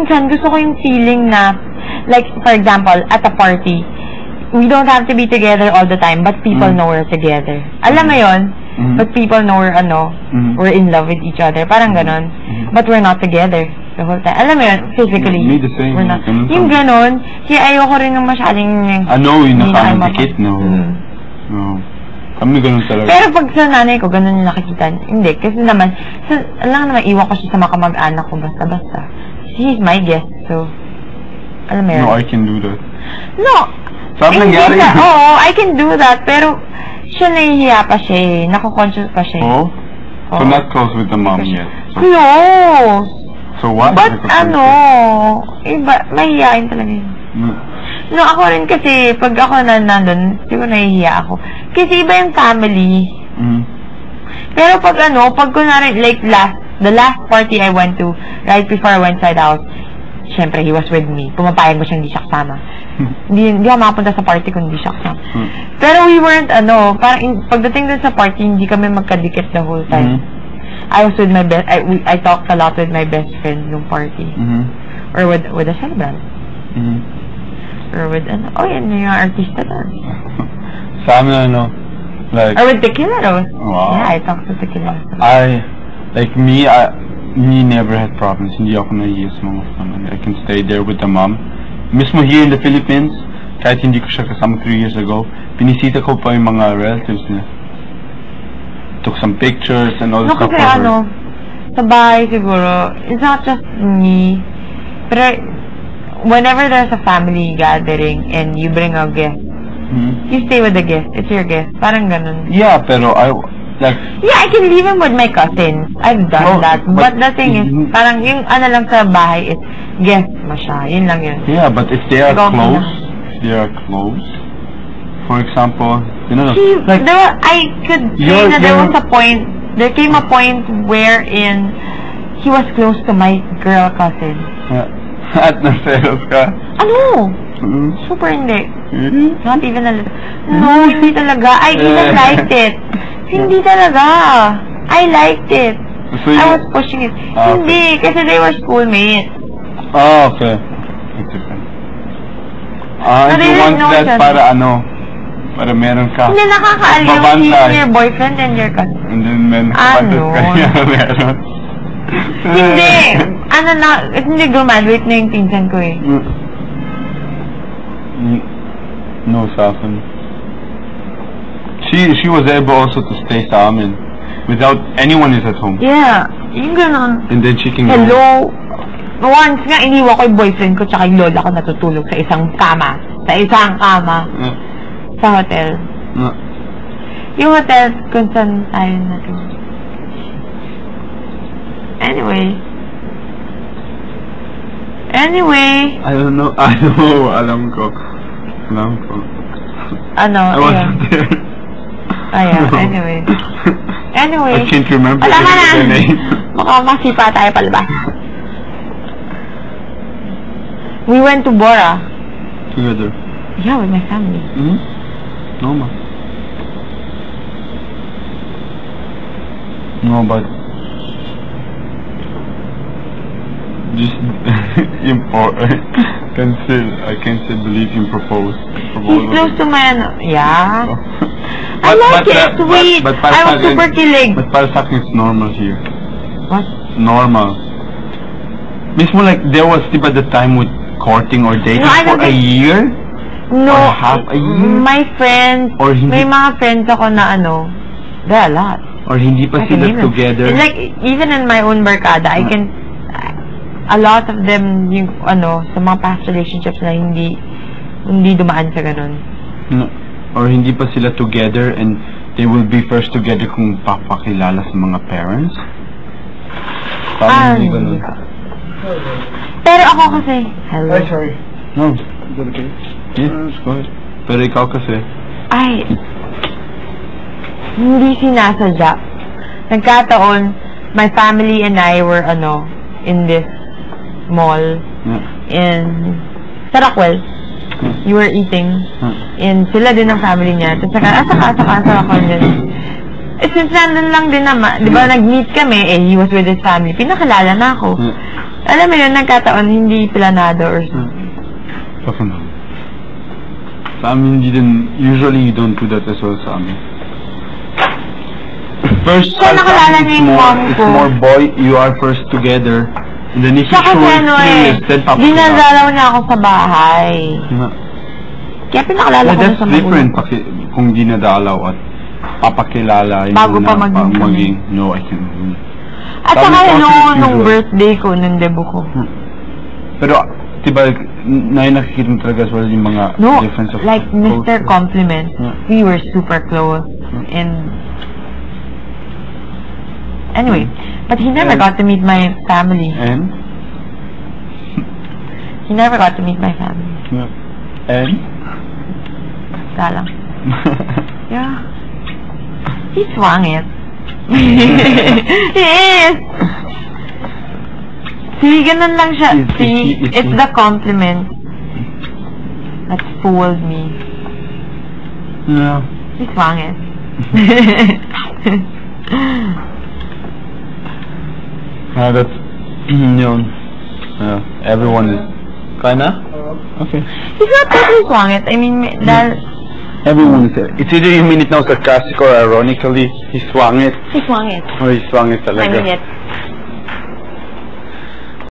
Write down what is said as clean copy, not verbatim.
minsan, gusto ko yung feeling na, like, for example, at a party, we don't have to be together all the time, but people know we're together. Alam mo yun? But people know we're in love with each other. Parang ganon. But we're not together the whole time. Alam mo yun? Physically. Me the same. We're not. Yung ganon, kaya ayoko rin ng masyading... yung nakakadikit, no. No. Kami ganun talaga. Pero pag sa nanay ko, ganun yung nakikita. Hindi. Kasi naman, alam naman, iwan ko siya sa makamag-anak ko basta-basta. He's my guest, so... Alam mo yun? No, I can do that. No! Saan nangyari? Oo, I can do that, pero siya nahihiya pa siya eh. Nako-conscious pa siya eh. Oh? So not close with the mom yet? So, close! So what? But iba, mahihiyain talaga yun. No, ako rin kasi, pag ako nandun, siguro nahihiya ako. Kasi iba yung family. Pero pag pag kunwari, like the last party I went to, right before I went side out, syempre, he was with me. Pumapayag mo siyang hindi siya kasama. Hindi ako makapunta sa party kung hindi siya kasama. Pero we weren't, parang pagdating dun sa party, hindi kami magkadikit the whole time. I was with my I talked a lot with my best friend nung party. Or with a celebrant. Or with, yan yung artista doon. Sa amin, like... Or with Tequila Rose. Wow. Yeah, I talked to Tequila Rose. Me never had problems. Hindi ako nahiya sa mga family. I can stay there with the mom. Mismo here in the Philippines, kahit hindi ko siya kasama 3 years ago, pinisita ko pa yung mga relatives niya. Took some pictures and all the stuff for her. Sa bahay siguro, it's not just me, pero whenever there's a family gathering and you bring a guest, you stay with the guest. It's your guest. Parang ganun. Yeah, pero yeah, I can leave him with my cousins. I've done that. But the thing is, parang yung lang sa bahay is guest mo siya. Yun lang yun. Yeah, but if they are close, for example, I could say that there came a point wherein he was close to my girl cousin. At naselos ka? Super hindi. Not even a little. No, hindi talaga. I even liked it. Hindi talaga. I liked it. So I was pushing it. Hindi, kasi they were schoolmates. Oh, okay. It's different. You want that para para meron ka. Hindi nakakaaliw seeing your boyfriend and your cousin. And then meron. Hindi. Hindi graduate na yung pinsan ko eh. No, sa akin. She was able also to stay sa amin without anyone is at home. Yeah, yung ganon. And then she can go. Once nga, iniwan ko yung boyfriend ko tsaka yung lola ko natutulog sa isang kama. Sa hotel. Yung hotel kung saan tayo natulog. Anyway. I don't know. Alam ko. I wasn't there. Anyway. I can't remember the name. Mukhang masipa tayo palabas. We went to Bora. Together? Yeah, with my family. No, ma. No, but... Just... I can't still believe him proposed. He's close to my... Yeah. I like it. Sweet. I was super kilig. But para sa akin, it's normal here. What? Normal. Mismo like, there was diba the time with courting or dating for a year? No. Or half a year? My friends, may mga friends ako na there are a lot. Or hindi pa sila together? Like, even in my own barkada, a lot of them, yung sa mga past relationships na hindi dumaan sa ganun. No. Or hindi pa sila together and they will be first together kung papakilala sa mga parents? Parang hindi ganun. Pero ako kasi... Hello? Ay, sorry. No. Is that okay? Yeah, go ahead. Pero ikaw kasi... Hindi sinasadya. Nagkataon, my family and I were, in this mall in Sarakwel. You were eating. And sila din ang family niya. Tapos saka ako din. Since nandun lang din naman, di ba, nag-meet kami, he was with his family. Pinakilala na ako. Alam mo yun, nagkataon, hindi planado or something. Definitely. Sa amin, usually you don't do that as well sa amin. First, So, nakalala niya yung mom it's ko. more boy, you are first together. And then if you Siya show kasi it ano serious, then tapos na. dinadalaw niya ako sa bahay. Kaya pinakalala ko na That's sa different magulang ko. kung dinadalaw at papakilala. Bago muna pa maging no, I can. At Sabi saka ko, nung usual. birthday ko, nung debut ko. Pero, diba, nakikita mo talaga as well yung mga No, difference of like Mr. culture. Compliment, Yeah. we were super close. And anyway, but he never And- got to meet my family. And? He never got to meet my family. And? Wala lang. Yeah. He swung it. He is. See, ganun lang siya. See, it's the compliment that fooled me. Yeah. He swung it. That's, yun. Everyone is, kinda? Okay. He's not totally swung it. I mean, that Everyone is, it's either you mean it now sarcastic or ironically, he swung it, he swung it. or he swung it I talaga. mean it.